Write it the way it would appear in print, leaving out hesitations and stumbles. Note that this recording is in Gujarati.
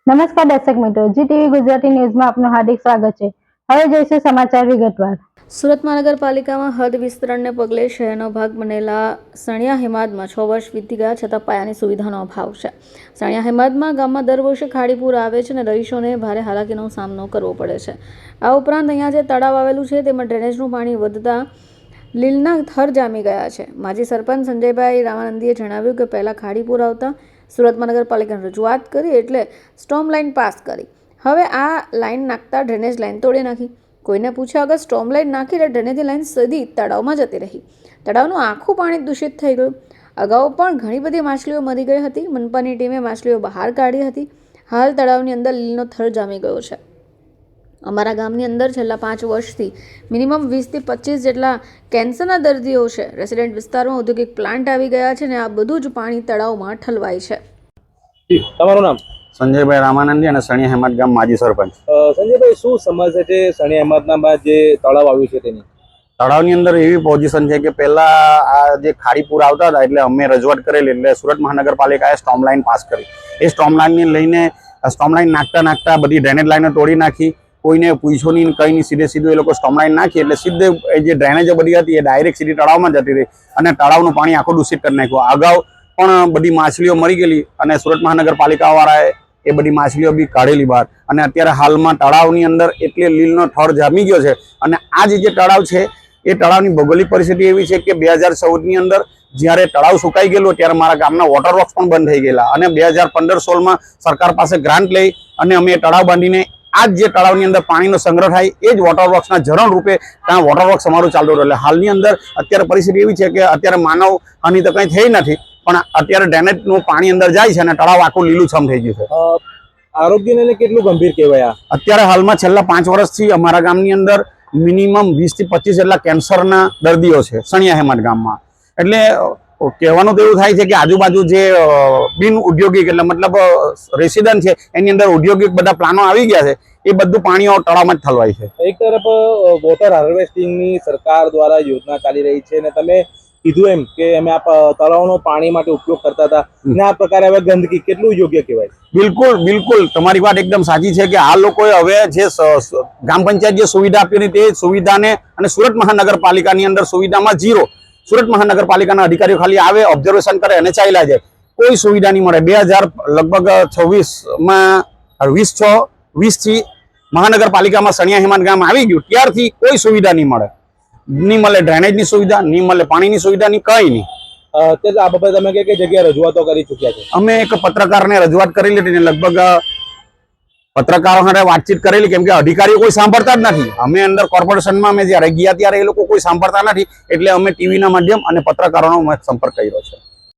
નમસ્કાર દર્શક મિત્રો, જી ટીવી ગુજરાતી ન્યૂઝમાં આપનું હાર્દિક સ્વાગત છે। હવે જોઈશું સમાચાર વિગતવાર। સુરત મહાનગરપાલિકામાં હદ વિસ્તરણને પગલે શહેરનો ભાગ બનેલા સણિયા હેમાદમાં 6 વર્ષ વીતી ગયા છતાં પાયાની સુવિધાનો અભાવ છે। સણિયા હેમાદમાં ગામમાં દર વર્ષે ખાડી પૂર આવે છે અને રહીશોને ભારે હાલાકીનો સામનો કરવો પડે છે। આ ઉપરાંત અહીંયા જે તળાવ આવેલું છે તેમાં ડ્રેનેજનું પાણી વધતા લીલના થર જામી ગયા છે। માજી સરપંચ સંજયભાઈ રામાનંદીએ જણાવ્યું કે પહેલાં ખાડી પૂર આવતા સુરત મહાનગરપાલિકાને રજૂઆત કરી એટલે સ્ટોમ લાઇન પાસ કરી। હવે આ લાઇન નાખતા ડ્રેનેજ લાઇન તોડી નાખી। કોઈને પૂછ્યા વગર સ્ટોમ લાઇન નાખી એટલે ડ્રેનેજ લાઇન સીધી તળાવમાં જતી રહી। તળાવનું આખું પાણી દૂષિત થઈ ગયું। અગાઉ પણ ઘણી બધી માછલીઓ મરી ગઈ હતી। મનપાની ટીમે માછલીઓ બહાર કાઢી હતી। હાલ તળાવની અંદર લીલનો થર જામી ગયો છે। અમારા ગામની અંદર છેલ્લા 5 વર્ષથી મિનિમમ 20 થી 25 જેટલા કેન્સરના દર્દીઓ છે। રેસિડેન્ટ વિસ્તારમાં ઔદ્યોગિક પ્લાન્ટ આવી ગયા છે અને આ બધું જ પાણી તળાવમાં ઠલવાય છે। તમારું નામ? સંજયભાઈ રામાનંદી અને સણિયા હેમાદ ગામ માજી સરપંચ। સંજયભાઈ, શું સમસ્યા છે સણિયા હેમાદના જે તળાવ આવ્યું છે તેની? તળાવની અંદર એવી પોઝિશન છે કે પહેલા આ જે ખાડી પૂર આવતા હતા એટલે અમે રજૂઆત કરેલી એટલે સુરત મહાનગરપાલિકાએ સ્ટોમ લાઇન પાસ કરી। એ સ્ટોમ લાઇનને લઈને સ્ટોમ લાઇન નાખતા બધી ડ્રેનેજ લાઇનો તોડી નાખી। કોઈને પૂછ્યું નહીં, કંઈ નહીં, સીધે એ લોકો સ્ટોમ લાઇન નાખી એટલે સીધે જે ડ્રેનેજો બધી હતી એ ડાયરેક્ટ સીધી તળાવમાં જતી રહી અને તળાવનું પાણી આખું દૂષિત કરી નાખ્યું। અગાઉ પણ બધી માછલીઓ મરી ગયેલી અને સુરત મહાનગરપાલિકાવાળાએ એ બધી માછલીઓ બી કાઢેલી બહાર અને અત્યારે હાલમાં તળાવની અંદર એટલે લીલનો થર જામી ગયો છે। અને આ જે તળાવ છે એ તળાવની ભૌગોલિક પરિસ્થિતિ એવી છે કે 2014ની અંદર જ્યારે તળાવ સુકાઈ ગયેલું ત્યારે મારા ગામના વોટર વર્ક્સ પણ બંધ થઈ ગયેલા અને 2015-16માં સરકાર પાસે ગ્રાન્ટ લઈ અને અમે તળાવ બાંધીને આ જે તળાવની અંદર પાણીનો સંગ્રહ થાય એ જ વોટર વર્ક્સના ઝરણ રૂપે ત્યાં વોટર વર્ક્સ અમારું ચાલતું રહ્યું। એટલે હાલની અંદર અત્યારે પરિસ્થિતિ એવી છે કે અત્યારે માનવ હાનિ તો કંઈ થઈ નથી પણ અત્યારે ડ્રેનેજનું પાણી અંદર જાય છે અને તળાવ આખું લીલુંછમ થઈ ગયું છે। આરોગ્યને લઈને કેટલું ગંભીર કહેવાય? અત્યારે હાલમાં છેલ્લા 5 વર્ષથી અમારા ગામની અંદર મિનિમમ 20 થી 25 જેટલા કેન્સરના દર્દીઓ છે સણિયા હેમાદ ગામમાં। એટલે કહેવાનું તો એવું થાય છે કે આજુબાજુ જે બિન ઉદ્યોગિક એટલે મતલબ રેસિડન્ટ છે એની અંદર ઉદ્યોગિક બધા પ્લાનો આવી ગયા છે એ બધું પાણીઓ તળાવમાં જ ઠલવાય છે। એક તરફ વોટર હાર્વેસ્ટિંગની સરકાર દ્વારા યોજના ચાલી રહી છે અને તમે કીધું એમ કે અમે આ તળાવનો પાણી માટે ઉપયોગ કરતા હતા ને આ પ્રકારે હવે ગંદકી, કેટલું યોગ્ય કહેવાય? બિલકુલ તમારી વાત એકદમ સાચી છે કે આ લોકોએ હવે જે ગ્રામ પંચાયત જે સુવિધા આપી હતી તે સુવિધાને અને સુરત મહાનગરપાલિકાની અંદર સુવિધામાં ઝીરો। સુરત મહાનગરપાલિકાના અધિકારીઓ ખાલી આવે, ઓબ્ઝર્વેશન કરે અને ચાલ્યા જાય, કોઈ સુવિધા નહીં મળે। 2026માં 20 મહાનગરપાલિકામાં સણિયા હેમાદ ગામ આવી ગયું ત્યારથી કોઈ સુવિધા નહીં મળે। ડ્રેનેજની સુવિધા નહીં મળે, પાણીની સુવિધા નહીં, કંઈ નહીં। આ બાબતે તમે કઈ જગ્યાએ રજૂઆતો કરી ચૂક્યા છો? અમે એક પત્રકારને રજૂઆત કરેલી હતી ને લગભગ પત્રકારો સાથે વાતચીત કરેલી, કેમ કે અધિકારીઓ કોઈ સાંભળતા જ નથી। અમે અંદર કોર્પોરેશનમાં અમે જ્યારે ગયા ત્યારે એ લોકો કોઈ સાંભળતા નથી એટલે અમે ટીવીના માધ્યમ અને પત્રકારોનો સંપર્ક કર્યો છે।